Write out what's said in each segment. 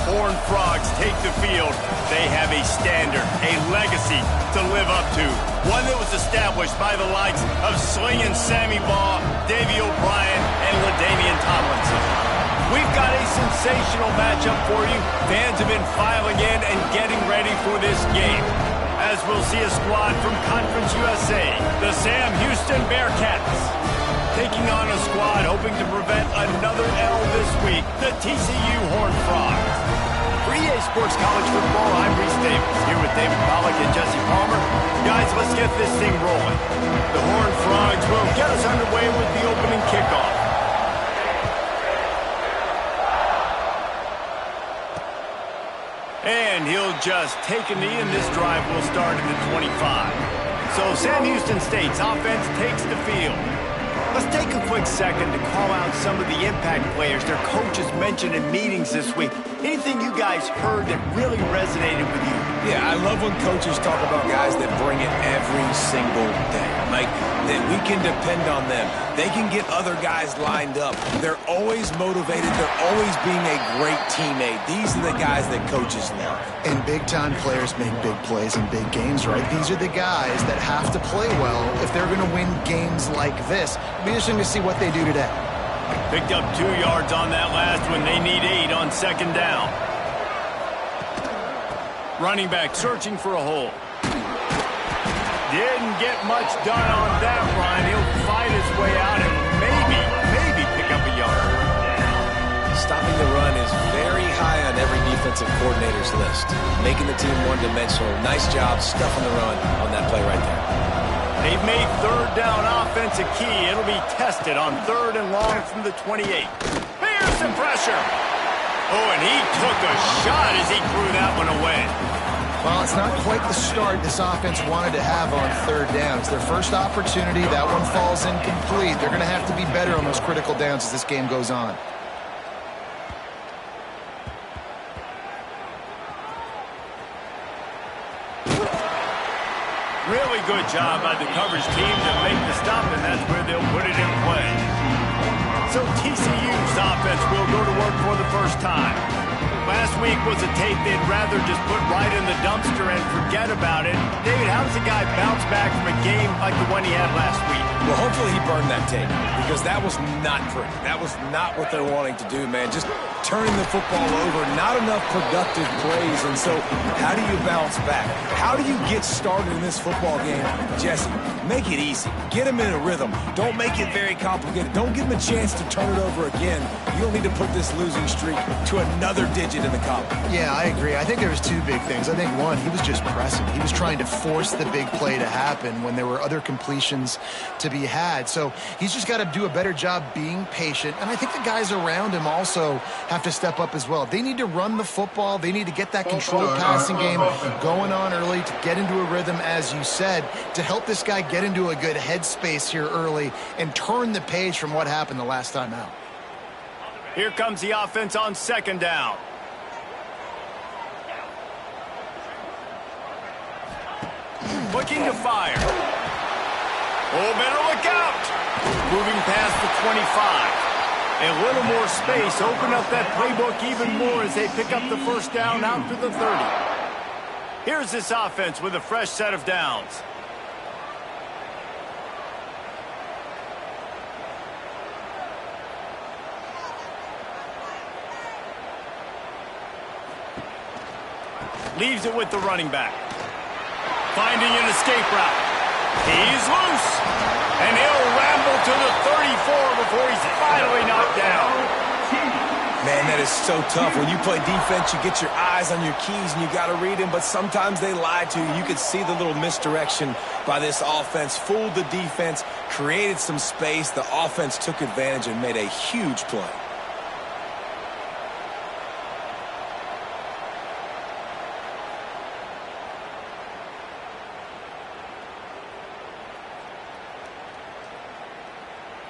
Horned Frogs take the field, they have a standard, a legacy to live up to. One that was established by the likes of Slingin' Sammy Baugh, Davey O'Brien, and LaDainian Tomlinson. We've got a sensational matchup for you. Fans have been filing in and getting ready for this game, as we'll see a squad from Conference USA, the Sam Houston Bearcats, taking on a squad hoping to prevent another L this week, the TCU Horned Frogs. For EA Sports College Football, I'm Reese Davis, here with David Pollack and Jesse Palmer. Guys, let's get this thing rolling. The Horned Frogs will get us underway with the opening kickoff. And he'll just take a knee, and this drive will start at the 25. So Sam Houston State's offense takes the field. Let's take a quick second to call out some of the impact players their coaches mentioned in meetings this week. Anything you guys heard that really resonated with you? Yeah, I love when coaches talk about guys that bring it every single day. Like, that we can depend on them. They can get other guys lined up. They're always motivated. They're always being a great teammate. These are the guys that coaches love. And big-time players make big plays in big games, right? These are the guys that have to play well if they're going to win games like this. It'll be interesting to see what they do today. Picked up 2 yards on that last one. They need 8 on second down. Running back searching for a hole. Didn't get much done on that run. He'll fight his way out and maybe pick up a yard. Stopping the run is very high on every defensive coordinator's list. Making the team one-dimensional. Nice job stuffing the run on that play right there. They've made third down offense a key. It'll be tested on 3rd and long from the 28. Here's some pressure. Oh, and he took a shot as he threw that one away. Well, it's not quite the start this offense wanted to have on 3rd down. It's their first opportunity. That one falls incomplete. They're going to have to be better on those critical downs as this game goes on. Really good job by the coverage team to make the stop, and that's where they'll put it in play. So TCU's offense will go to work for the first time. Last week was a tape they'd rather just put right in the dumpster and forget about it. David, how does a guy bounce back from a game like the one he had last week? Well, hopefully he burned that tape, because that was not pretty. That was not what they're wanting to do, man. Just turning the football over, not enough productive plays. And so how do you bounce back? How do you get started in this football game? Jesse, make it easy. Get him in a rhythm. Don't make it very complicated. Don't give him a chance to turn it over again. You'll need to put this losing streak to another digit in the column. Yeah, I agree. I think there was 2 big things. I think, one, he was just pressing. He was trying to force the big play to happen when there were other completions to be had. So he's just got to do a better job being patient. And I think the guys around him also have to step up as well. They need to run the football. They need to get that controlled passing game going on early to get into a rhythm, as you said, to help this guy get into a good headspace here early and turn the page from what happened the last time out. Here comes the offense on 2nd down. Looking to fire. Oh, better look out. Moving past the 25. A little more space. Open up that playbook even more as they pick up the first down out to the 30. Here's this offense with a fresh set of downs. Leaves it with the running back. Finding an escape route. He's loose. And he'll ramble to the 34 before he's finally knocked down. Man, that is so tough. When you play defense, you get your eyes on your keys and you got to read them, but sometimes they lie to you. You could see the little misdirection by this offense. Fooled the defense, created some space. The offense took advantage and made a huge play.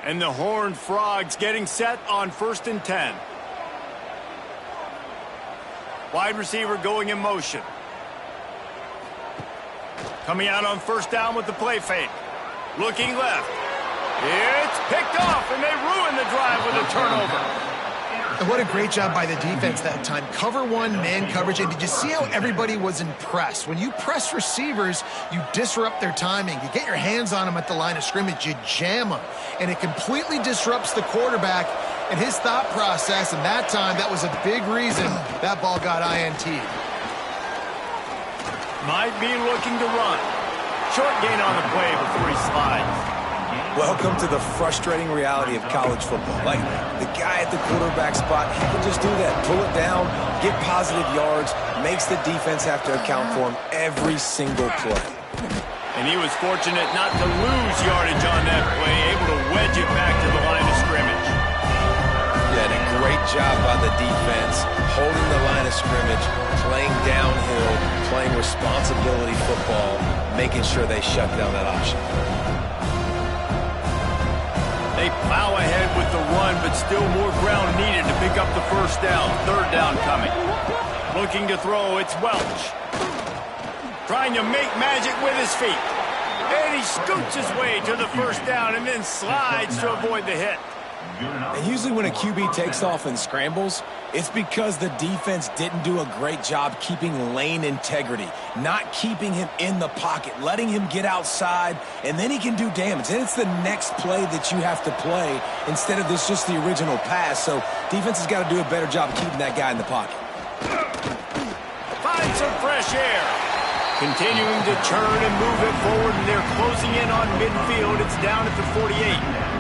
And the Horned Frogs getting set on 1st and 10. Wide receiver going in motion. Coming out on 1st down with the play fake. Looking left. It's picked off, and they ruin the drive with a turnover. And what a great job by the defense that time. Cover one, man coverage. And did you see how everybody was impressed? When you press receivers, you disrupt their timing. You get your hands on them at the line of scrimmage. You jam them. And it completely disrupts the quarterback and his thought process. And that time, that was a big reason that ball got INT'd. Might be looking to run. Short gain on the play before he slides. Welcome to the frustrating reality of college football. Like, the guy at the quarterback spot, he can just do that. Pull it down, get positive yards, makes the defense have to account for him every single play. And he was fortunate not to lose yardage on that play, able to wedge it back to the line of scrimmage. Yeah, and a great job by the defense, holding the line of scrimmage, playing downhill, playing responsibility football, making sure they shut down that option. They plow ahead with the run, but still more ground needed to pick up the first down. Third down coming. Looking to throw, it's Welch. Trying to make magic with his feet. And he scoots his way to the first down and then slides to avoid the hit. And usually when a QB takes off and scrambles, it's because the defense didn't do a great job keeping lane integrity, not keeping him in the pocket, letting him get outside, and then he can do damage. And it's the next play that you have to play instead of this just the original pass. So defense has got to do a better job keeping that guy in the pocket. Find some fresh air. Continuing to turn and move it forward, and they're closing in on midfield. It's down at the 48.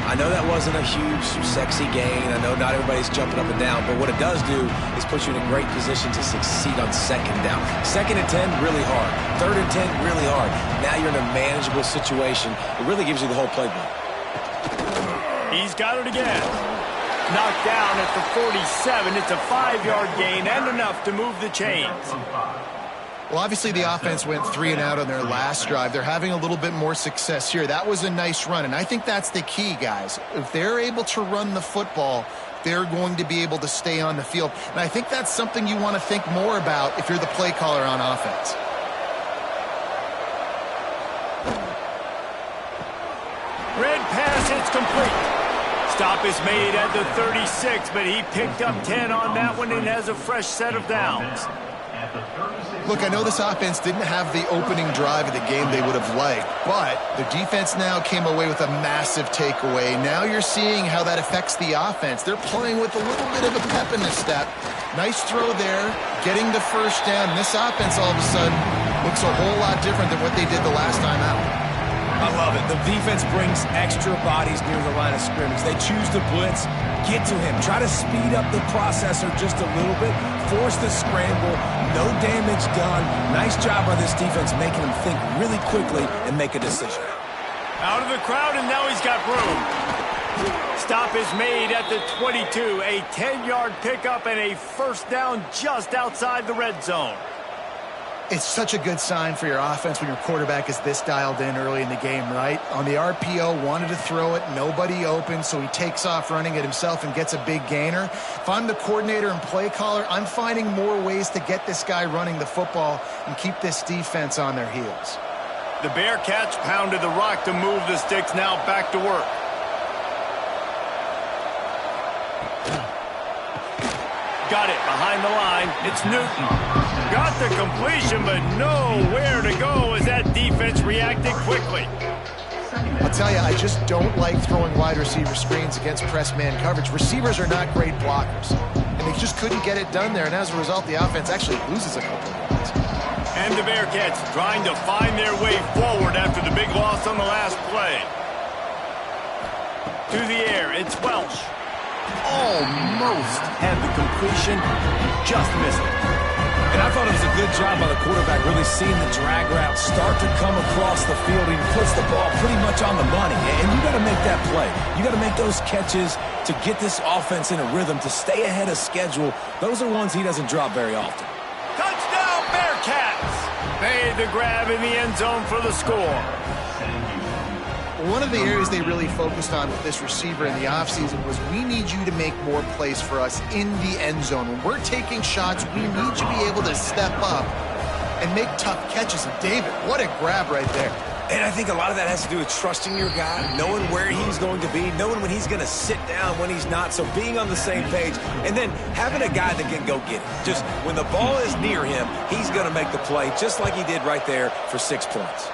I know that wasn't a huge, sexy gain. I know not everybody's jumping up and down, but what it does do is put you in a great position to succeed on second down. Second and 10, really hard. Third and 10, really hard. Now you're in a manageable situation. It really gives you the whole playbook. He's got it again. Knocked down at the 47. It's a 5-yard gain and enough to move the chains. Well, obviously the offense went 3 and out on their last drive. They're having a little bit more success here. That was a nice run, and I think that's the key, guys. If they're able to run the football, they're going to be able to stay on the field. And I think that's something you want to think more about if you're the play caller on offense. Red pass, it's complete. Stop is made at the 36, but he picked up 10 on that one and has a fresh set of downs. Look, I know this offense didn't have the opening drive of the game they would have liked, but the defense now came away with a massive takeaway. Now you're seeing how that affects the offense. They're playing with a little bit of a pep in the step. Nice throw there, getting the first down. And this offense all of a sudden looks a whole lot different than what they did the last time out. I love it. The defense brings extra bodies near the line of scrimmage. They choose to blitz, get to him, try to speed up the processor just a little bit, force the scramble, no damage done. Nice job by this defense making him think really quickly and make a decision. Out of the crowd, and now he's got room. Stop is made at the 22. A 10-yard pickup and a first down just outside the red zone. It's such a good sign for your offense when your quarterback is this dialed in early in the game, right? On the RPO, wanted to throw it, nobody open, so he takes off running it himself and gets a big gainer. If I'm the coordinator and play caller, I'm finding more ways to get this guy running the football and keep this defense on their heels. The Bearcats pounded the rock to move the sticks, now back to work. Got it behind the line. It's Newton. Got the completion, but nowhere to go as that defense reacted quickly. I'll tell you, I just don't like throwing wide receiver screens against press man coverage. Receivers are not great blockers, and they just couldn't get it done there, and as a result, the offense actually loses a couple of yards. And the Bearcats trying to find their way forward after the big loss on the last play. To the air, it's Welch. Almost had the completion, just missed it. And I thought it was a good job by the quarterback, really seeing the drag route start to come across the field. He puts the ball pretty much on the money. And you got to make that play. You got to make those catches to get this offense in a rhythm, to stay ahead of schedule. Those are ones he doesn't drop very often. Touchdown, Bearcats! Made the grab in the end zone for the score. One of the areas they really focused on with this receiver in the offseason was we need you to make more plays for us in the end zone. When we're taking shots, we need you to be able to step up and make tough catches. And David, what a grab right there. And I think a lot of that has to do with trusting your guy, knowing where he's going to be, knowing when he's going to sit down, when he's not. So being on the same page, and then having a guy that can go get it. Just when the ball is near him, he's going to make the play, just like he did right there for 6 points.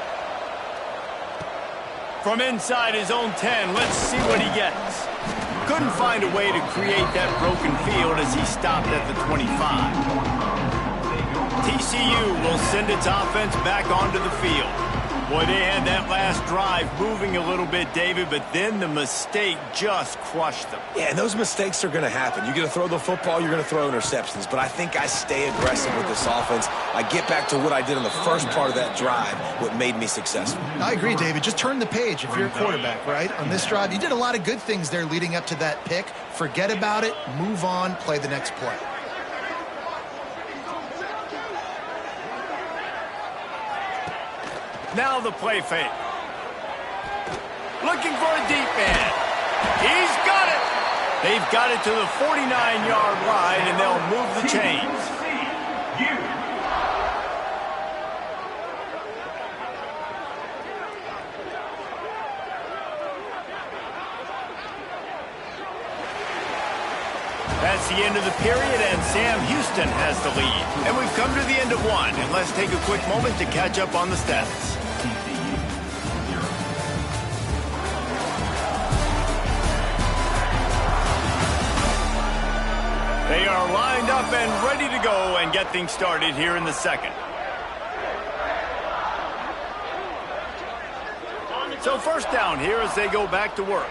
From inside his own 10, let's see what he gets. Couldn't find a way to create that broken field as he stopped at the 25. TCU will send its offense back onto the field. Boy, they had that last drive moving a little bit, David, but then the mistake just crushed them. Yeah, and those mistakes are going to happen. You're going to throw the football, you're going to throw interceptions. But I think I stay aggressive with this offense. I get back to what I did on the first part of that drive, what made me successful. I agree, David. Just turn the page if you're a quarterback, right? On this drive, you did a lot of good things there leading up to that pick. Forget about it, move on, play the next play. Now the play fake. Looking for a deep man. He's got it. They've got it to the 49-yard line, and they'll move the chains. That's the end of the period, and Sam Houston has the lead. And we've come to the end of one, and let's take a quick moment to catch up on the stats. They are lined up and ready to go and get things started here in the second. So first down here as they go back to work.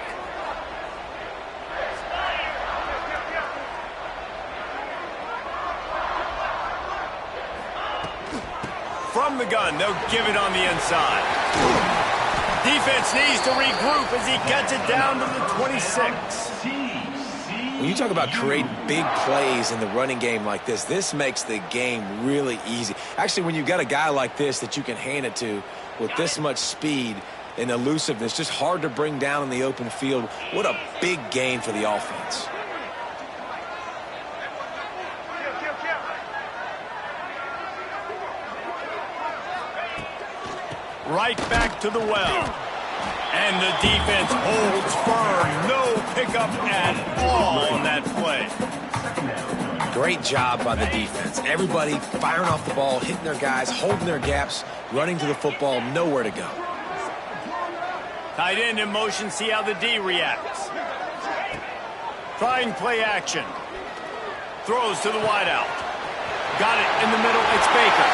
From the gun, they'll give it on the inside. Defense needs to regroup as he gets it down to the 26. When you talk about creating big plays in the running game like this, this makes the game really easy. Actually, when you've got a guy like this that you can hand it to with this much speed and elusiveness, just hard to bring down in the open field, what a big gain for the offense. Right back to the well. And the defense holds firm. No pickup at all on that play. Great job by the defense. Everybody firing off the ball, hitting their guys, holding their gaps, running to the football, nowhere to go. Tight end in motion, see how the D reacts. Trying play action. Throws to the wideout. Got it in the middle, it's Baker.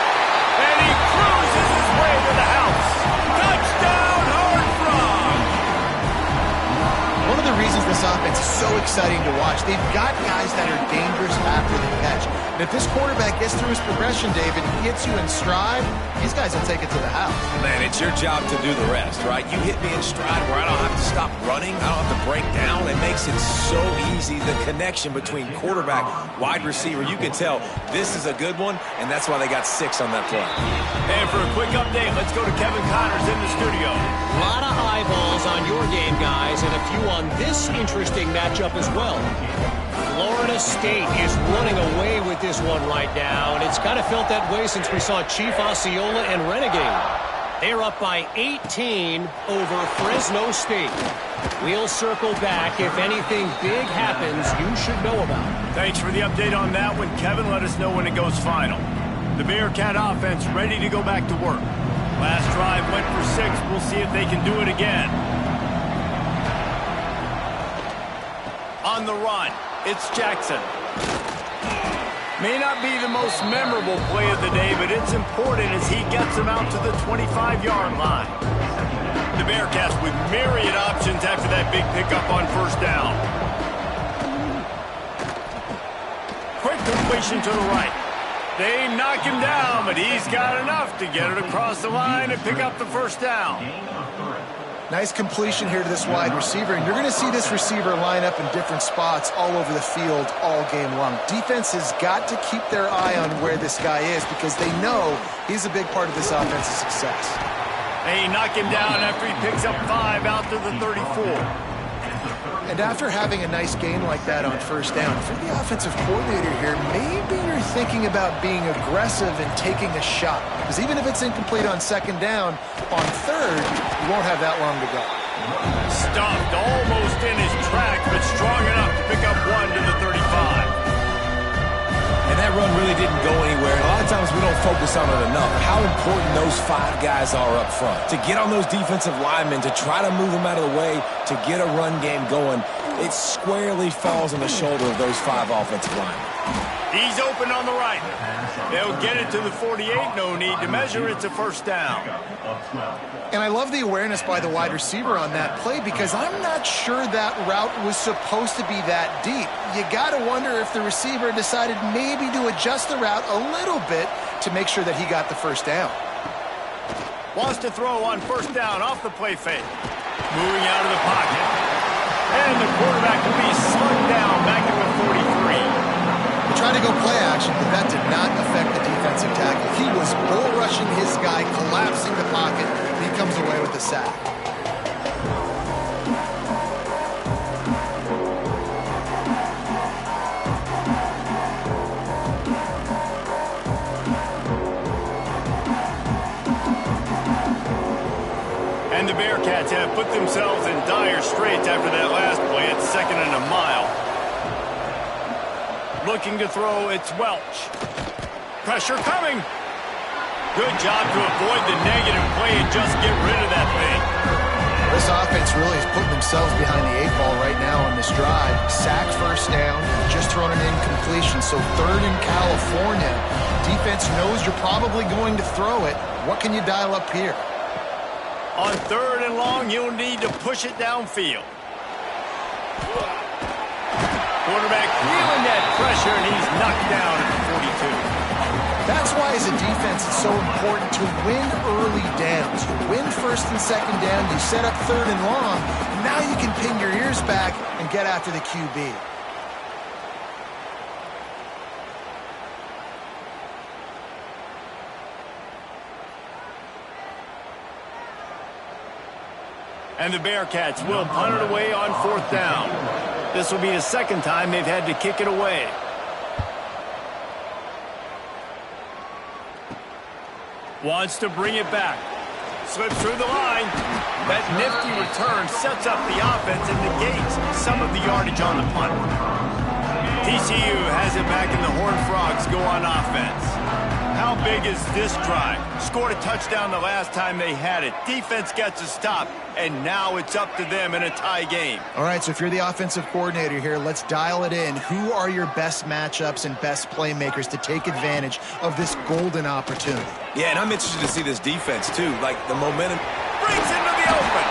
And he cruises his way to the house. Touchdown, Hard Frog! One of the reasons this offense is so exciting to watch, they've got guys that are dangerous after the catch. And if this quarterback gets through his progression, David, he gets you in stride, these guys will take it to the house. Man, it's your job to do the rest, right? You hit me in stride where I don't have to stop running. I don't have to break down. It makes it so easy, the connection between quarterback, wide receiver. You can tell this is a good one, and that's why they got 6 on that play. And for a quick update, let's go to Kevin Connors in the studio. A lot of eyeballs on your game, guys, and a few on this interesting matchup as well. Florida State is running away with this one right now, and it's kind of felt that way since we saw Chief Osceola and Renegade. They're up by 18 over Fresno State. We'll circle back. If anything big happens, you should know about it. Thanks for the update on that one, Kevin. Let us know when it goes final. The Bearcat offense ready to go back to work. Last drive went for 6. We'll see if they can do it again. On the run, it's Jackson. May not be the most memorable play of the day, but it's important as he gets them out to the 25-yard line. The Bearcats with myriad options after that big pickup on first down. Quick completion to the right. They knock him down, but he's got enough to get it across the line and pick up the first down. Nice completion here to this wide receiver, and you're going to see this receiver line up in different spots all over the field all game long. Defense has got to keep their eye on where this guy is because they know he's a big part of this offense's success. They knock him down after he picks up 5 out to the 34. And after having a nice gain like that on first down, if you're the offensive coordinator here, maybe you're thinking about being aggressive and taking a shot. Because even if it's incomplete on second down, on third, you won't have that long to go. Stuffed almost in his tracks, but strong enough to pick up one to the 35. And that run really didn't go anywhere. And a lot of times we don't focus on it enough. How important those 5 guys are up front. To get on those defensive linemen, to try to move them out of the way, to get a run game going, it squarely falls on the shoulder of those 5 offensive linemen. He's open on the right. They'll get it to the 48. No need to measure. It's a first down. And I love the awareness by the wide receiver on that play because I'm not sure that route was supposed to be that deep. You got to wonder if the receiver decided maybe to adjust the route a little bit to make sure that he got the first down. Wants to throw on first down off the play fake. Moving out of the pocket. And the quarterback will be slugged down back at the 43. Tried to go play action, but that did not affect the defensive tackle. He was bull rushing his guy, collapsing the pocket, and he comes away with the sack. And the Bearcats have put themselves in dire straits after that last play at 2nd and a mile. Looking to throw, it's Welch. Pressure coming. Good job to avoid the negative play and just get rid of that thing. This offense really is putting themselves behind the 8 ball right now on this drive. Sack first down, just thrown an incompletion, so 3rd in California. Defense knows you're probably going to throw it. What can you dial up here? On 3rd and long, you'll need to push it downfield. Quarterback feeling that pressure, and he's knocked down at the 42. That's why, as a defense, it's so important to win early downs. You win 1st and 2nd down, you set up 3rd and long, and now you can pin your ears back and get after the QB. And the Bearcats will punt it away on 4th down. This will be the 2nd time they've had to kick it away. Wants to bring it back. Slips through the line. That nifty return sets up the offense and negates some of the yardage on the punt. TCU has it back and the Horned Frogs go on offense. How big is this drive? Scored a touchdown the last time they had it. Defense gets a stop, and now it's up to them in a tie game. All right, so if you're the offensive coordinator here, let's dial it in. Who are your best matchups and best playmakers to take advantage of this golden opportunity? Yeah, and I'm interested to see this defense, too. Like, the momentum. Brings into the open.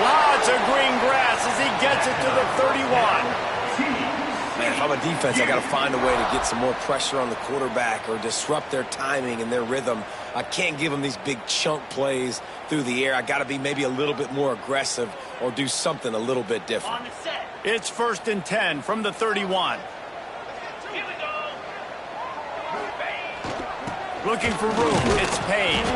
Lots of green grass as he gets it to the 31. Man, if I'm a defense, I got to find a way to get some more pressure on the quarterback or disrupt their timing and their rhythm. I can't give them these big chunk plays through the air. I got to be maybe a little bit more aggressive or do something a little bit different. It's 1st and 10 from the 31. Looking for room. It's Payne.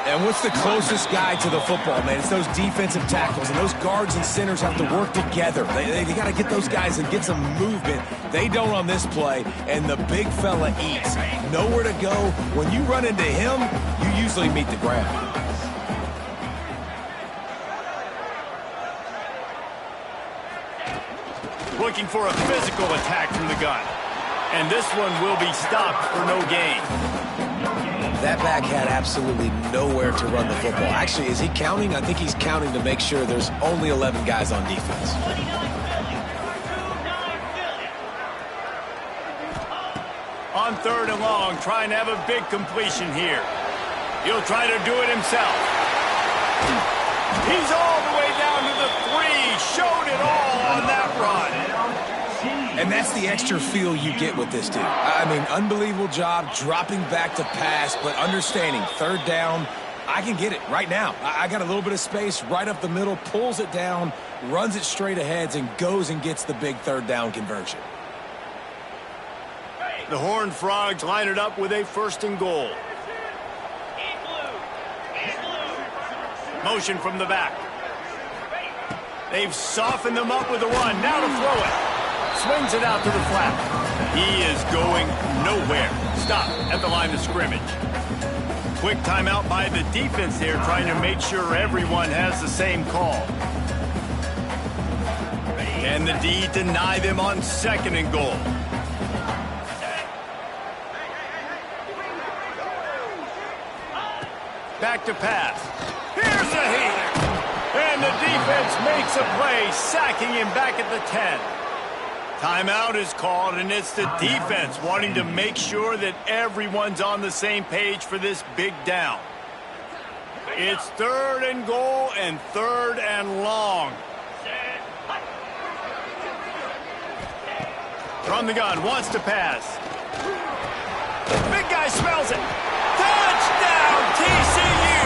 And what's the closest guy to the football, man? It's those defensive tackles, and those guards and centers have to work together. They got to get those guys and get some movement. They don't on this play, and the big fella eats. Nowhere to go. When you run into him, you usually meet the ground. Looking for a physical attack from the gun. And this one will be stopped for no gain. That back had absolutely nowhere to run the football. Actually, is he counting? I think he's counting to make sure there's only 11 guys on defense. On 3rd and long, trying to have a big completion here. He'll try to do it himself. He's all the way down to the 3. Showed it all on that run. And that's the extra feel you get with this dude. I mean, unbelievable job dropping back to pass, but understanding 3rd down, I can get it right now. I got a little bit of space right up the middle, pulls it down, runs it straight ahead, and goes and gets the big 3rd down conversion. The Horned Frogs line it up with a 1st and goal. Motion from the back. They've softened them up with a run. Now to throw it. Swings it out to the flat. He is going nowhere. there. Stop at the line of scrimmage. Quick timeout by the defense here, trying to make sure everyone has the same call. And the D deny them on 2nd and goal. Back to pass. Here's the heat. And the defense makes a play, sacking him back at the 10. Timeout is called, and it's the defense wanting to make sure that everyone's on the same page for this big down. It's 3rd and goal and 3rd and long. From the gun, wants to pass. Big guy smells it. Touchdown, TCU!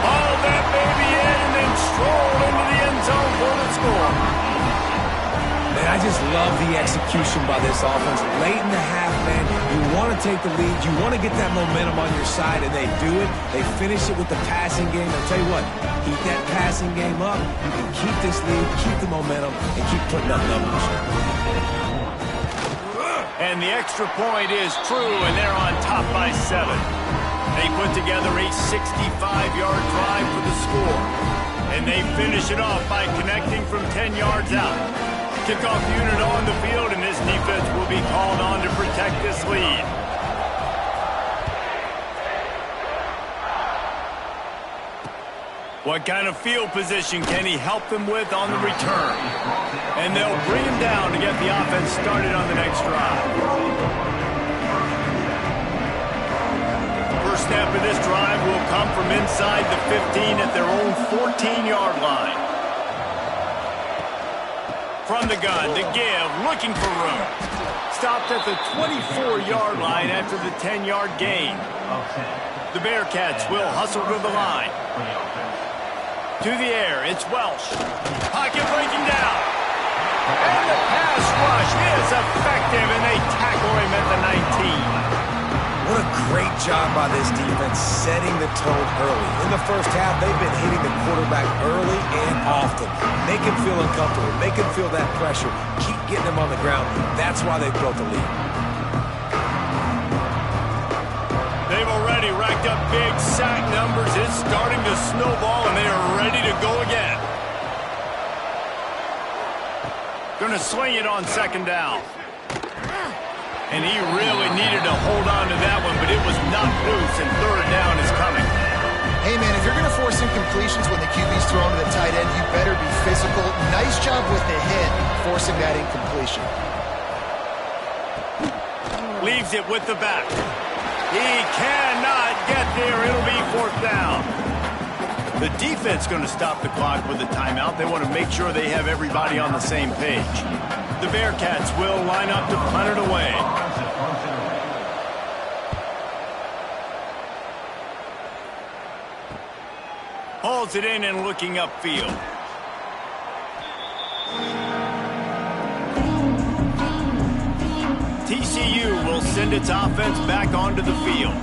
Haul that baby in and then stroll into the end zone for the score. Man, I just love the execution by this offense. Late in the half, man, you want to take the lead. You want to get that momentum on your side, and they do it. They finish it with the passing game. I'll tell you what, keep that passing game up. You can keep this lead, keep the momentum, and keep putting up numbers. And the extra point is true, and they're on top by 7. They put together a 65-yard drive for the score. And they finish it off by connecting from 10 yards out. Kickoff unit on the field, and this defense will be called on to protect this lead. What kind of field position can he help them with on the return? And they'll bring him down to get the offense started on the next drive. First snap of this drive will come from inside the 15 at their own 14-yard line. From the gun to give, looking for room. Stopped at the 24-yard line after the 10-yard gain. The Bearcats will hustle to the line. To the air, it's Welsh. Pocket breaking down. And the pass rush is effective, and they tackle him at the 19. What a great job by this defense setting the tone early. In the first half, they've been hitting the quarterback early and often. Make him feel uncomfortable. Make him feel that pressure. Keep getting him on the ground. That's why they've built the lead. They've already racked up big sack numbers. It's starting to snowball, and they are ready to go again. Going to swing it on 2nd down. And he really needed to hold on to that one, but it was knocked loose, and 3rd down is coming. Hey, man, if you're going to force incompletions when the QB's throwing to the tight end, you better be physical. Nice job with the hit, forcing that incompletion. Leaves it with the back. He cannot get there. It'll be 4th down. The defense going to stop the clock with a timeout. They want to make sure they have everybody on the same page. The Bearcats will line up to punt it away. Hauls it in and looking upfield. TCU will send its offense back onto the field.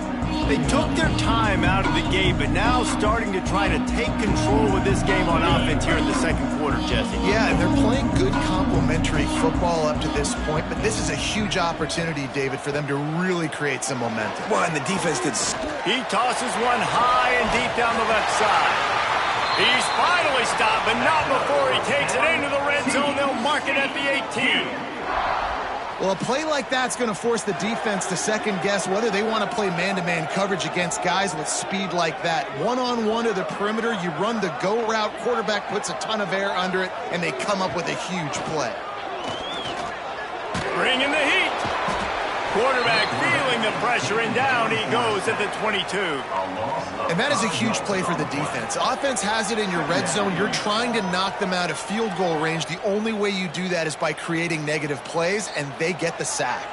They took their time out of the gate, but now starting to try to take control of this game on offense here in the 2nd quarter, Jesse. Yeah, and they're playing good complementary football up to this point, but this is a huge opportunity, David, for them to really create some momentum. Well, and the defense did. He tosses one high and deep down the left side. He's finally stopped, but not before he takes it into the red zone. They'll mark it at the 18. Well, a play like that's going to force the defense to second-guess whether they want to play man-to-man coverage against guys with speed like that. One-on-one to the perimeter, you run the go route, quarterback puts a ton of air under it, and they come up with a huge play. Bringing the heat. Quarterback feeling the pressure, and down he goes at the 22. And that is a huge play for the defense. Offense has it in your red zone. You're trying to knock them out of field goal range. The only way you do that is by creating negative plays, and they get the sack.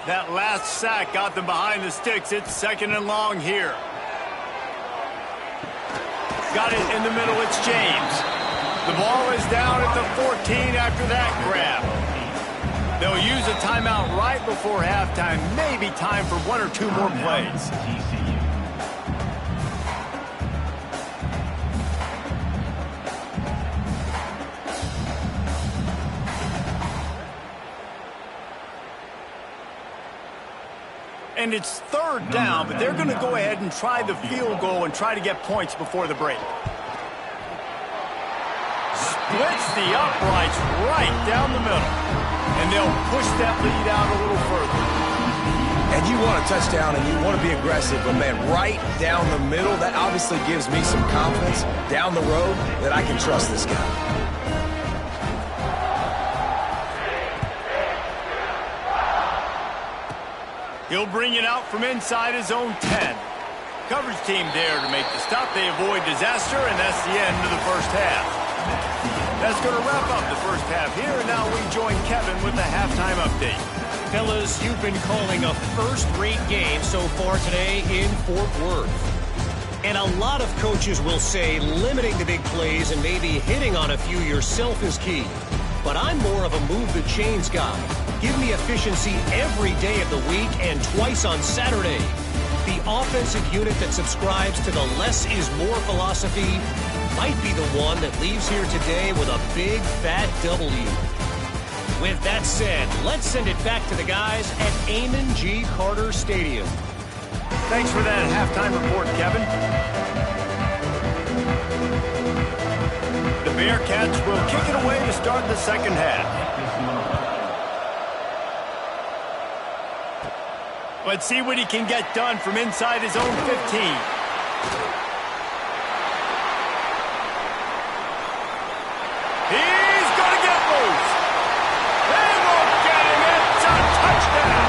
That last sack got them behind the sticks. It's 2nd and long here. Got it in the middle. It's James. The ball is down at the 14 after that grab. They'll use a timeout right before halftime. Maybe time for 1 or 2 more plays. And it's third down, but they're going to go ahead and try the field goal and try to get points before the break. Splits the uprights right down the middle. And they'll push that lead out a little further. And you want a touchdown and you want to be aggressive, but man, right down the middle, that obviously gives me some confidence down the road that I can trust this guy. He'll bring it out from inside his own 10. Coverage team there to make the stop. They avoid disaster, and that's the end of the first half. That's going to wrap up the first half here, and now we join Kevin with the halftime update. Fellas, you've been calling a first-rate game so far today in Fort Worth. And a lot of coaches will say limiting the big plays and maybe hitting on a few yourself is key. But I'm more of a move-the-chains guy. Give me efficiency every day of the week and twice on Saturday. The offensive unit that subscribes to the less is more philosophy might be the one that leaves here today with a big, fat W. With that said, let's send it back to the guys at Amon G. Carter Stadium. Thanks for that halftime report, Kevin. The Bearcats will kick it away to start the second half. Let's see what he can get done from inside his own 15. He's going to get loose. They won't get him. It's a touchdown.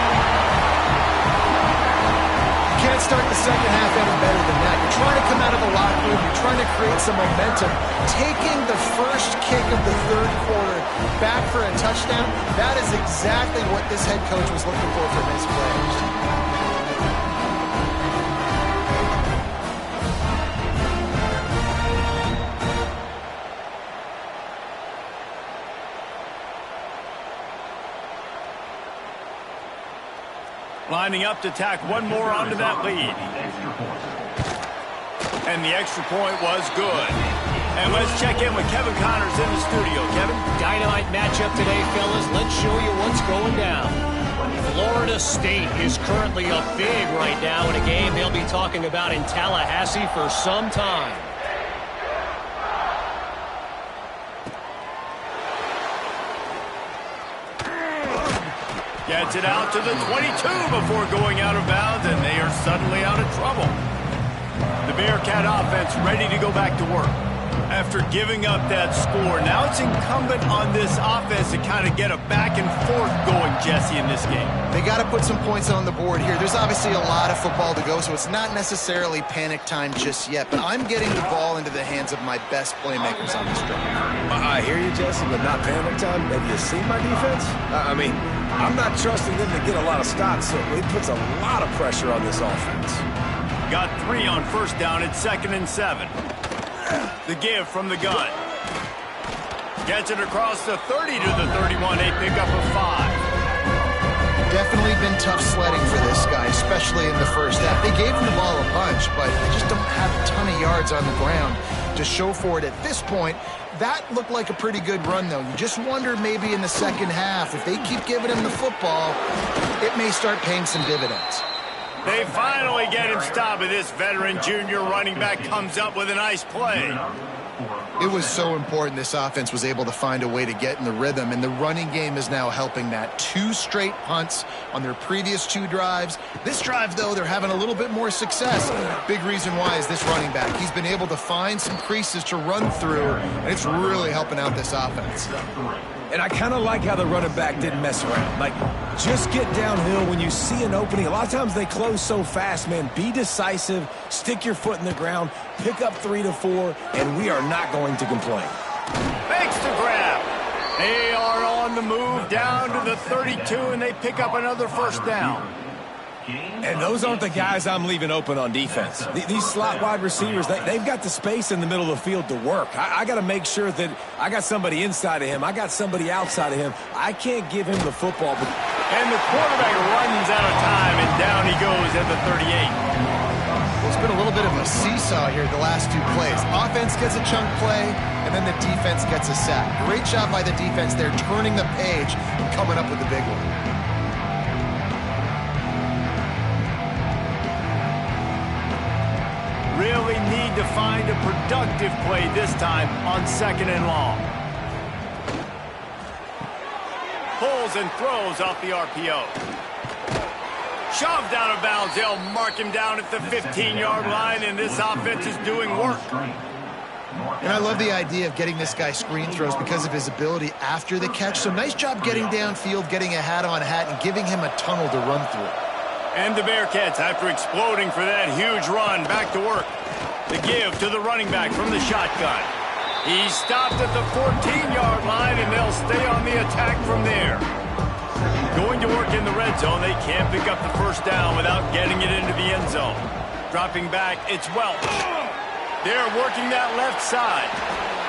You can't start the second half any better than that. You're trying to come out of the locker room. You're trying to create some momentum. Taking the first kick of the third quarter back for a touchdown, that is exactly what this head coach was looking for from his players. Lining up to tack one more onto that lead. And the extra point was good. And let's check in with Kevin Connors in the studio. Kevin? Dynamite matchup today, fellas. Let's show you what's going down. Florida State is currently up big right now in a game they'll be talking about in Tallahassee for some time. Gets it out to the 22 before going out of bounds, and they are suddenly out of trouble. The Bearcat offense ready to go back to work. After giving up that score, now it's incumbent on this offense to kind of get a back and forth going, Jesse, in this game. They got to put some points on the board here. There's obviously a lot of football to go, so it's not necessarily panic time just yet, but I'm getting the ball into the hands of my best playmakers on this drive. I hear you, Jesse, but not panic time. Have you seen my defense? I mean, I'm not trusting them to get a lot of stops, so it puts a lot of pressure on this offense. Got 3 on first down at 2nd and 7. The give from the gun. Gets it across the 30 to the 31. A pickup of 5. Definitely been tough sledding for this guy, especially in the first half. They gave him the ball a bunch, but they just don't have a ton of yards on the ground to show for it at this point. That looked like a pretty good run, though. You just wonder maybe in the second half, if they keep giving him the football, it may start paying some dividends. They finally get him stopped, and this veteran junior running back comes up with a nice play. It was so important this offense was able to find a way to get in the rhythm, and the running game is now helping that. 2 straight punts on their previous 2 drives. This drive, though, they're having a little bit more success. Big reason why is this running back. He's been able to find some creases to run through, and it's really helping out this offense. And I kind of like how the running back didn't mess around. Like, just get downhill when you see an opening. A lot of times they close so fast, man. Be decisive, stick your foot in the ground, pick up 3 to 4, and we are not going to complain. Makes the grab. They are on the move down to the 32, and they pick up another first down. And those aren't the guys I'm leaving open on defense. These slot wide receivers, they've got the space in the middle of the field to work. I got to make sure that I got somebody inside of him. I got somebody outside of him. I can't give him the football. And the quarterback runs out of time, and down he goes at the 38. It's been a little bit of a seesaw here the last 2 plays. Offense gets a chunk play, and then the defense gets a sack. Great job by the defense there, turning the page and coming up with the big one. really need to find a productive play this time on 2nd and long. Pulls and throws off the RPO. Shoved out of bounds. They'll mark him down at the 15-yard line, and this offense is doing work. And I love the idea of getting this guy screen throws because of his ability after the catch. So nice job getting downfield, getting a hat-on-hat, and giving him a tunnel to run through. And the Bearcats, after exploding for that huge run, back to work. The give to the running back from the shotgun. He's stopped at the 14-yard line, and they'll stay on the attack from there. Going to work in the red zone, they can't pick up the first down without getting it into the end zone. Dropping back, it's Welch. They're working that left side.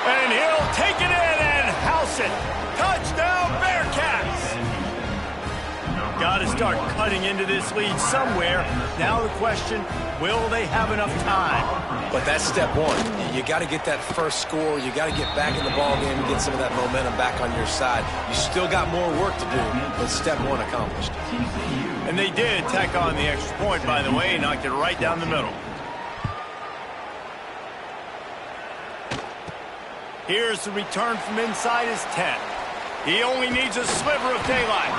And he'll take it in and house it. Touchdown, Bearcats! Got to start cutting into this lead somewhere. Now the question, will they have enough time? But that's step one. You got to get that first score. You got to get back in the ball game and get some of that momentum back on your side. You still got more work to do, but step one accomplished. And they did tack on the extra point, by the way, knocked it right down the middle. Here's the return from inside his 10. He only needs a sliver of daylight.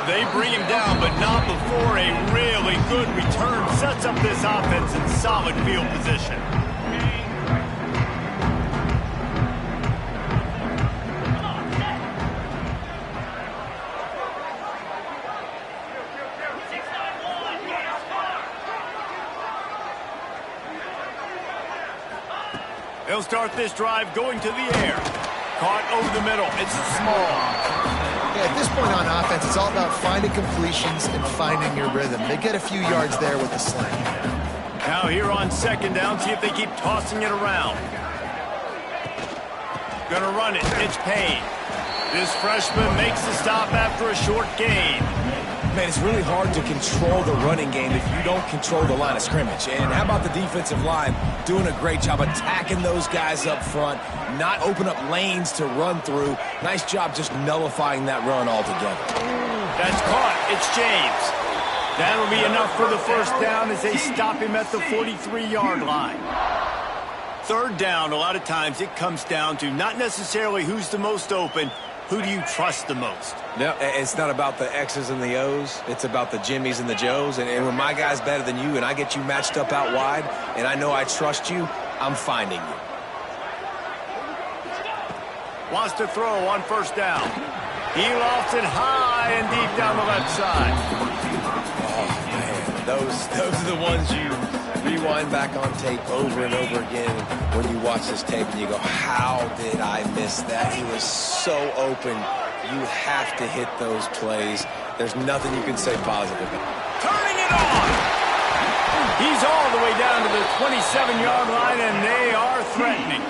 They bring him down, but not before a really good return sets up this offense in solid field position. They'll start this drive going to the air. Caught over the middle. It's small. Yeah, at this point on offense, it's all about finding completions and finding your rhythm. They get a few yards there with the sling. Now here on 2nd down, see if they keep tossing it around. Gonna run it. It's Payne. This freshman makes the stop after a short gain. Man, it's really hard to control the running game if you don't control the line of scrimmage. And how about the defensive line doing a great job attacking those guys up front, not open up lanes to run through. Nice job just nullifying that run altogether. That's caught. It's James. That'll be enough for the first down as they stop him at the 43-yard line. 3rd down, a lot of times it comes down to not necessarily who's the most open, who do you trust the most? No, it's not about the X's and the O's. It's about the Jimmies and the Joes. And when my guy's better than you and I get you matched up out wide and I know I trust you, I'm finding you. Wants to throw on 1st down. He lofts it high and deep down the left side. Oh, man. Those are the ones you rewind back on tape over and over again when you watch this tape and you go, how did I miss that? He was so open. You have to hit those plays. There's nothing you can say positive. Turning it on! He's all the way down to the 27-yard line, and they are threatening.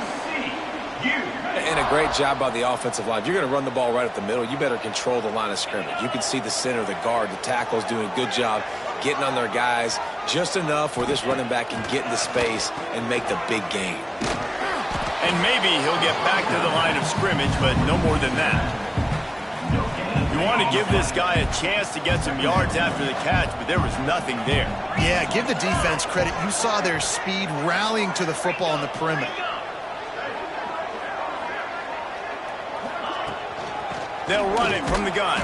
And a great job by the offensive line. If you're going to run the ball right up the middle, you better control the line of scrimmage. You can see the center, the guard, the tackles doing a good job getting on their guys just enough where this running back can get into space and make the big game. And maybe he'll get back to the line of scrimmage, but no more than that. You want to give this guy a chance to get some yards after the catch, but there was nothing there. Yeah, give the defense credit. You saw their speed rallying to the football on the perimeter. They'll run it from the gun.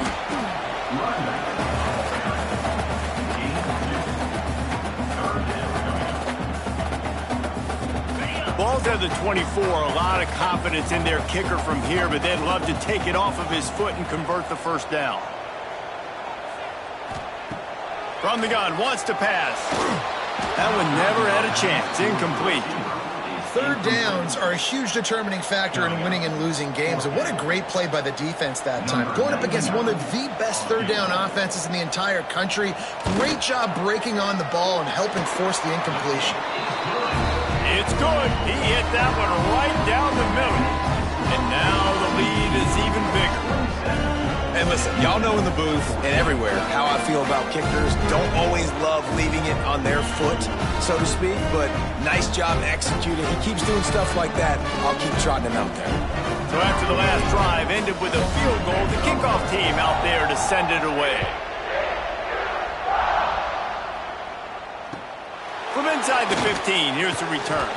Ball's at the 24. A lot of confidence in their kicker from here, but they'd love to take it off of his foot and convert the first down. From the gun, wants to pass. That one never had a chance. Incomplete. 3rd downs are a huge determining factor in winning and losing games. And what a great play by the defense that time. Going up against one of the best 3rd down offenses in the entire country. Great job breaking on the ball and helping force the incompletion. It's good. He hit that one right down the middle. And now the lead is even bigger. And listen, y'all know in the booth and everywhere how I feel about kickers. Don't always love leaving it on their foot, so to speak, but nice job executing. He keeps doing stuff like that. I'll keep trotting him out there. So after the last drive ended with a field goal, the kickoff team out there to send it away. From inside the 15. Here's the return.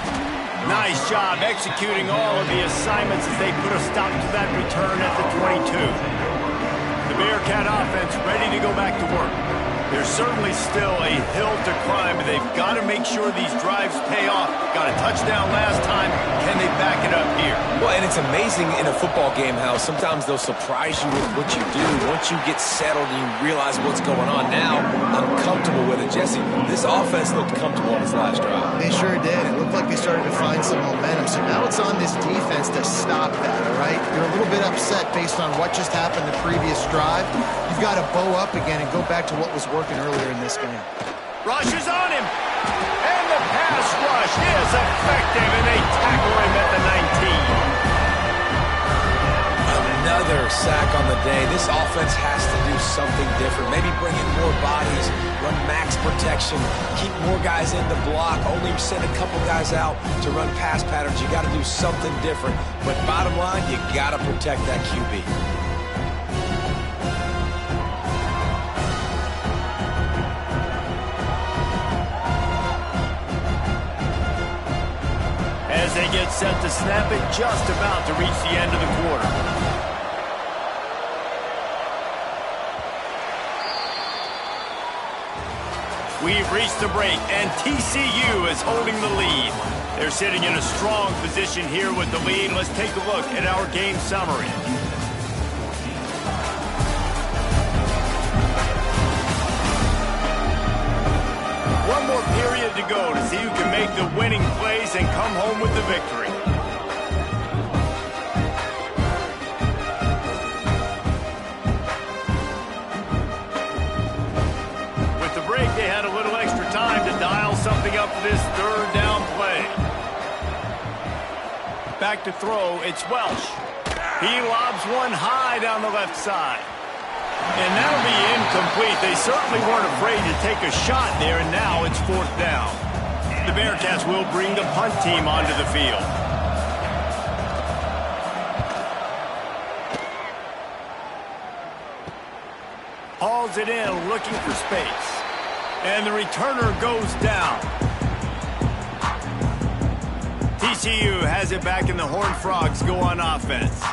Nice job executing all of the assignments as they put a stop to that return at the 22. The Bearcat offense ready to go back to work. There's certainly still a hill to climb, but they've got to make sure these drives pay off. Got a touchdown last time. Can they back it up here? Well, and it's amazing in a football game how sometimes they'll surprise you with what you do. Once you get settled and you realize what's going on now, I'm comfortable with it. Jesse, this offense looked comfortable on its last drive. They sure did. It looked like they started to find some momentum. So now it's on this defense to stop that, all right? They're a little bit upset based on what just happened the previous drive. You've got to bow up again and go back to what was working earlier in this game. Rush is on him. And the pass rush is effective, and they tackle him at the 19. Another sack on the day. This offense has to do something different. Maybe bring in more bodies, run max protection, keep more guys in the block, only send a couple guys out to run pass patterns. You got to do something different. But bottom line, you got to protect that QB. As they get set to snap it, just about to reach the end of the quarter. We've reached the break, and TCU is holding the lead. They're sitting in a strong position here with the lead. Let's take a look at our game summary. One more period to go to see who can make the winning plays and come home with the victory. With the break, they had a little extra time to dial something up for this third down play. Back to throw, it's Welsh. He lobs one high down the left side. And that'll be incomplete. They certainly weren't afraid to take a shot there, and now it's fourth down. The Bearcats will bring the punt team onto the field. Hauls it in, looking for space. And the returner goes down. TCU has it back, and the Horned Frogs go on offense.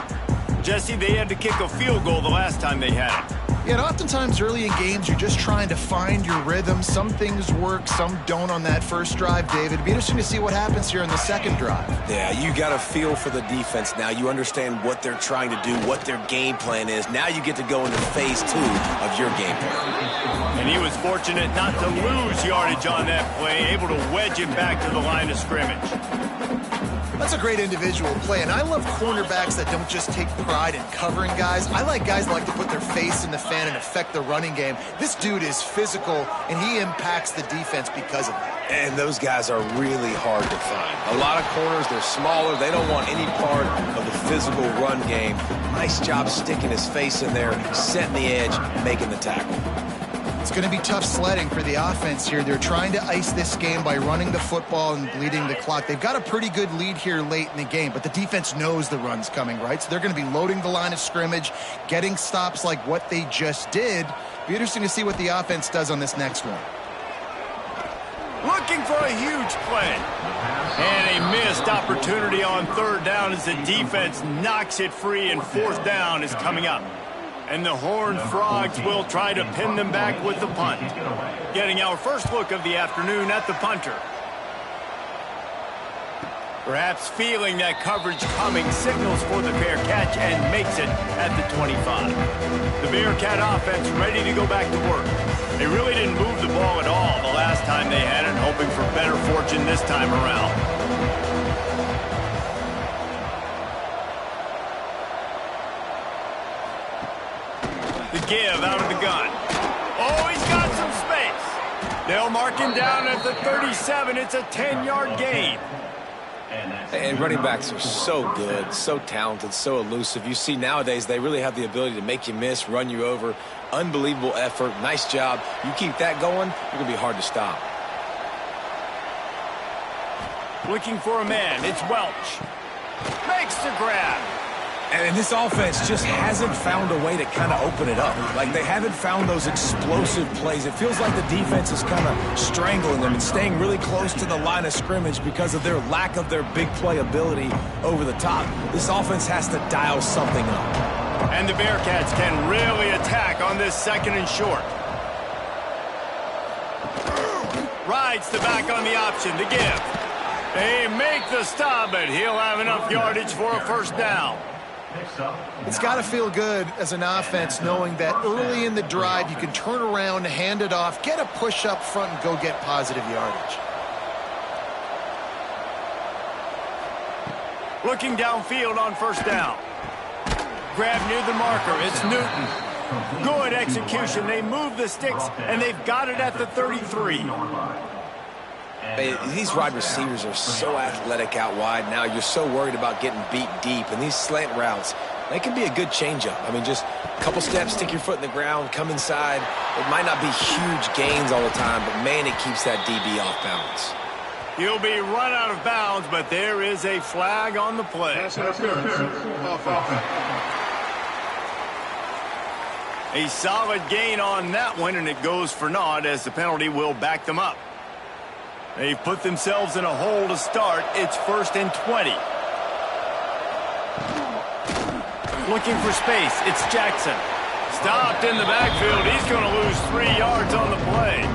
Jesse, they had to kick a field goal the last time they had it. Yeah, and oftentimes early in games, you're just trying to find your rhythm. Some things work, some don't on that first drive, David. It'd be interesting to see what happens here in the second drive. Yeah, you got a feel for the defense now. You understand what they're trying to do, what their game plan is. Now you get to go into phase 2 of your game plan. And he was fortunate not to lose yardage on that play, able to wedge it back to the line of scrimmage. That's a great individual play, and I love cornerbacks that don't just take pride in covering guys. I like guys that like to put their face in the fan and affect the running game. This dude is physical, and he impacts the defense because of that. And those guys are really hard to find. A lot of corners, they're smaller. They don't want any part of the physical run game. Nice job sticking his face in there, setting the edge, making the tackle. It's going to be tough sledding for the offense here. They're trying to ice this game by running the football and bleeding the clock. They've got a pretty good lead here late in the game, but the defense knows the run's coming, right? So they're going to be loading the line of scrimmage, getting stops like what they just did. Be interesting to see what the offense does on this next one. Looking for a huge play. And a missed opportunity on third down as the defense knocks it free, and fourth down is coming up. And the Horned Frogs will try to pin them back with the punt. Getting our first look of the afternoon at the punter. Perhaps feeling that coverage coming, signals for the Bear catch and makes it at the 25. The Bearcat offense ready to go back to work. They really didn't move the ball at all the last time they had it, hoping for better fortune this time around. The give out of the gun. Oh, he's got some space. They'll mark him down at the 37. It's a 10-yard gain. And running backs are so good, so talented, so elusive. You see nowadays they really have the ability to make you miss, run you over. Unbelievable effort. Nice job. You keep that going, you're going to be hard to stop. Looking for a man. It's Welch. Makes the grab. And this offense just hasn't found a way to kind of open it up. Like, they haven't found those explosive plays. It feels like the defense is kind of strangling them and staying really close to the line of scrimmage because of their lack of their big play ability over the top. This offense has to dial something up. And the Bearcats can really attack on this 2nd and short. Rides the back on the option to give. They make the stop, but he'll have enough yardage for a 1st down. It's got to feel good as an offense knowing that early in the drive you can turn around, hand it off, get a push up front, and go get positive yardage. Looking downfield on 1st down. Grab near the marker. It's Newton. Good execution. They move the sticks, and they've got it at the 33. These wide receivers are so athletic out wide now. You're so worried about getting beat deep. And these slant routes, they can be a good changeup. I mean, just a couple steps, stick your foot in the ground, come inside. It might not be huge gains all the time, but, man, it keeps that DB off balance. He'll be run out of bounds, but there is a flag on the play. A solid gain on that one, and it goes for naught as the penalty will back them up. They've put themselves in a hole to start. It's 1st and 20. Looking for space. It's Jackson. Stopped in the backfield. He's going to lose 3 yards on the play.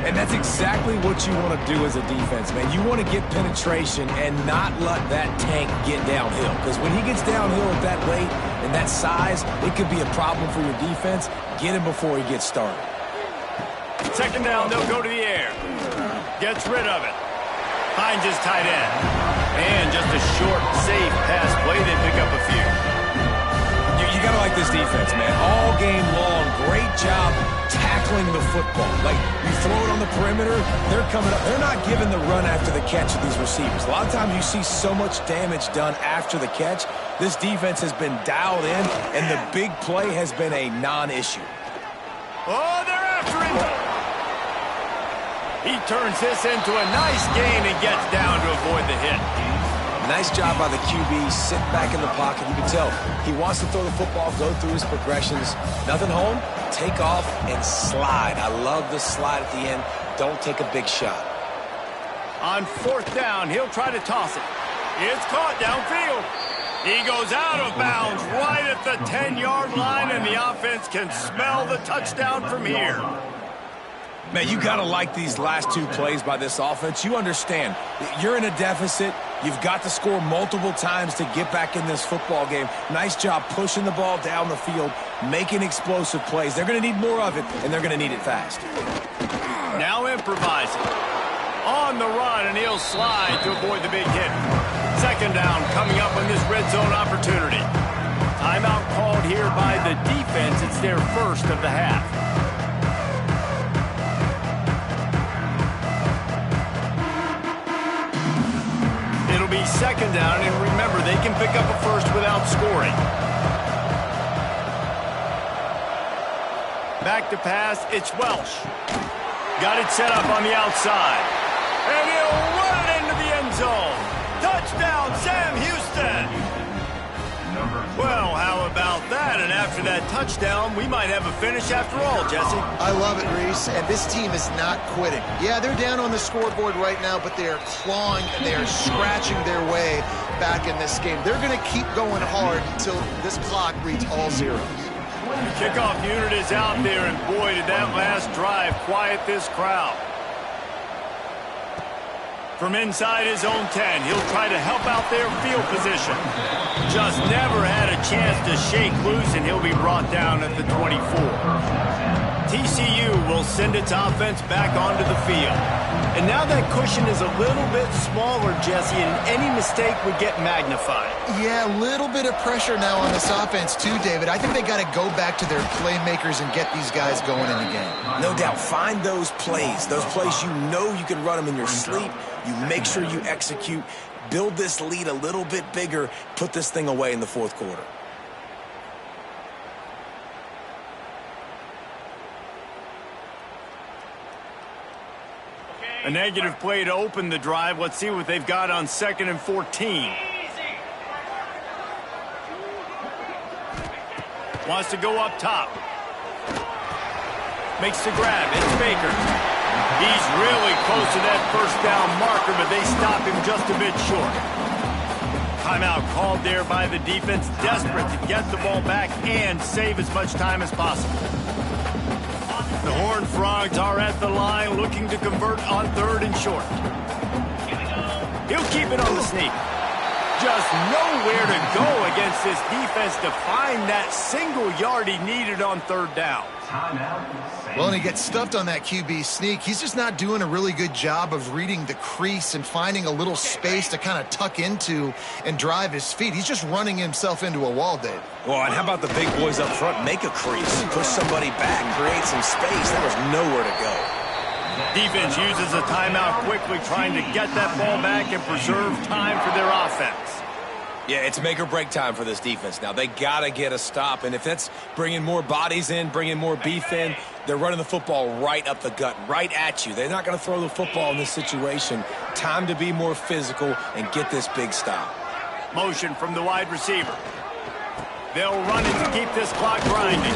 And that's exactly what you want to do as a defense, man. You want to get penetration and not let that tank get downhill. Because when he gets downhill at that weight and that size, it could be a problem for your defense. Get him before he gets started. 2nd down, they'll go to the air. Gets rid of it. Finds his tight end. And just a short, safe pass play. They pick up a few. You got to like this defense, man. All game long, great job tackling the football. Like, you throw it on the perimeter, they're coming up. They're not giving the run after the catch of these receivers. A lot of times you see so much damage done after the catch. This defense has been dialed in, and the big play has been a non-issue. Oh, they're after him. He turns this into a nice gain and gets down to avoid the hit. Nice job by the QB, sitting back in the pocket. You can tell he wants to throw the football, go through his progressions. Nothing home, take off, and slide. I love the slide at the end. Don't take a big shot. On 4th down, he'll try to toss it. It's caught downfield. He goes out of bounds right at the 10-yard line, and the offense can smell the touchdown from here. Man, you got to like these last 2 plays by this offense. You understand, you're in a deficit. You've got to score multiple times to get back in this football game. Nice job pushing the ball down the field, making explosive plays. They're going to need more of it, and they're going to need it fast. Now improvising. On the run, and he'll slide to avoid the big hit. 2nd down coming up on this red zone opportunity. Timeout called here by the defense. It's their 1st of the half. It'll be 2nd down, and remember, they can pick up a 1st without scoring. Back to pass, it's Welsh. Got it set up on the outside. And he'll run it into the end zone. Touchdown, Sam Houston. Well, how about that? And after that touchdown, we might have a finish after all, Jesse. I love it, Reese, and this team is not quitting. Yeah, they're down on the scoreboard right now, but they are clawing and they are scratching their way back in this game. They're going to keep going hard until this clock reads all zeros. The kickoff unit is out there, and boy, did that last drive quiet this crowd. From inside his own 10, he'll try to help out their field position. Just never had a chance to shake loose, and he'll be brought down at the 24. TCU will send its offense back onto the field. And now that cushion is a little bit smaller, Jesse, and any mistake would get magnified. Yeah, a little bit of pressure now on this offense too, David. I think they got to go back to their playmakers and get these guys going in the game. No doubt. Find those plays you know you can run them in your sleep. You make sure you execute. Build this lead a little bit bigger. Put this thing away in the 4th quarter. A negative play to open the drive. Let's see what they've got on 2nd and 14. Wants to go up top. Makes the grab. It's Baker. He's really close to that first down marker, but they stop him just a bit short. Timeout called there by the defense, desperate to get the ball back and save as much time as possible. The Horned Frogs are at the line looking to convert on 3rd and short. He'll keep it on the sneak. Just nowhere to go against this defense to find that single yard he needed on 3rd down. Well, and he gets stuffed on that QB sneak. He's just not doing a really good job of reading the crease and finding a little space to kind of tuck into and drive his feet. He's just running himself into a wall, Dave. Well, and how about the big boys up front? Make a crease, push somebody back, create some space. There was nowhere to go. Defense uses a timeout quickly, trying to get that ball back and preserve time for their offense. Yeah, it's make or break time for this defense now. They got to get a stop, and if that's bringing more bodies in, bringing more beef in, they're running the football right up the gut, right at you. They're not going to throw the football in this situation. Time to be more physical and get this big stop. Motion from the wide receiver. They'll run it to keep this clock grinding.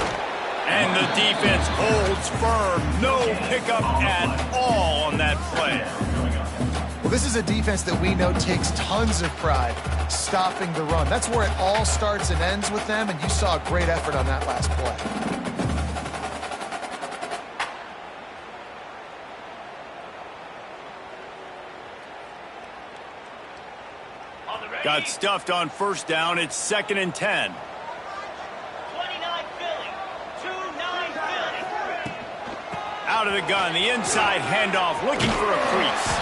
And the defense holds firm. No pickup at all on that play. Well, this is a defense that we know takes tons of pride stopping the run. That's where it all starts and ends with them, and you saw a great effort on that last play. Got stuffed on 1st down. It's 2nd and 10. Out of the gun, the inside handoff, looking for a crease.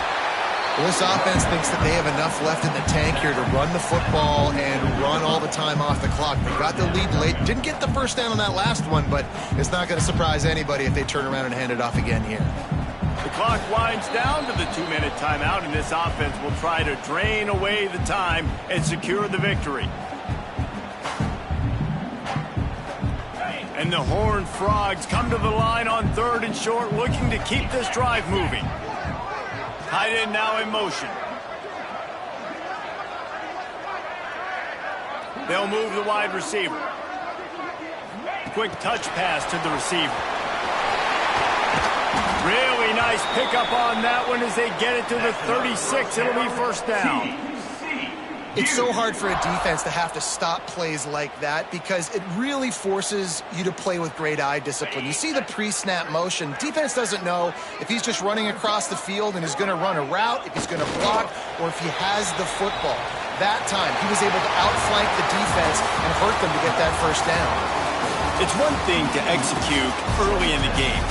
Well, this offense thinks that they have enough left in the tank here to run the football and run all the time off the clock. They got the lead late. Didn't get the 1st down on that last one, but it's not going to surprise anybody if they turn around and hand it off again here. The clock winds down to the 2-minute timeout, and this offense will try to drain away the time and secure the victory. And the Horned Frogs come to the line on 3rd and short, looking to keep this drive moving. Tight end now in motion. They'll move the wide receiver. Quick touch pass to the receiver. Really nice pickup on that one as they get it to the 36. It'll be 1st down. It's so hard for a defense to have to stop plays like that because it really forces you to play with great eye discipline. You see the pre-snap motion. Defense doesn't know if he's just running across the field and is going to run a route, if he's going to block, or if he has the football. That time, he was able to outflank the defense and hurt them to get that 1st down. It's one thing to execute early in the game.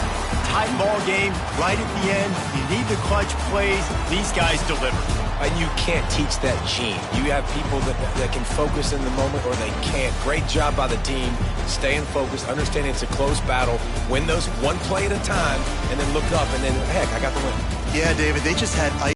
Tight ball game, right at the end, you need the clutch plays. These guys deliver. And you can't teach that gene. You have people that can focus in the moment or they can't. Great job by the team, staying focused, understanding it's a close battle, win those one play at a time, and then look up and then, heck, I got the win. Yeah, David, they just had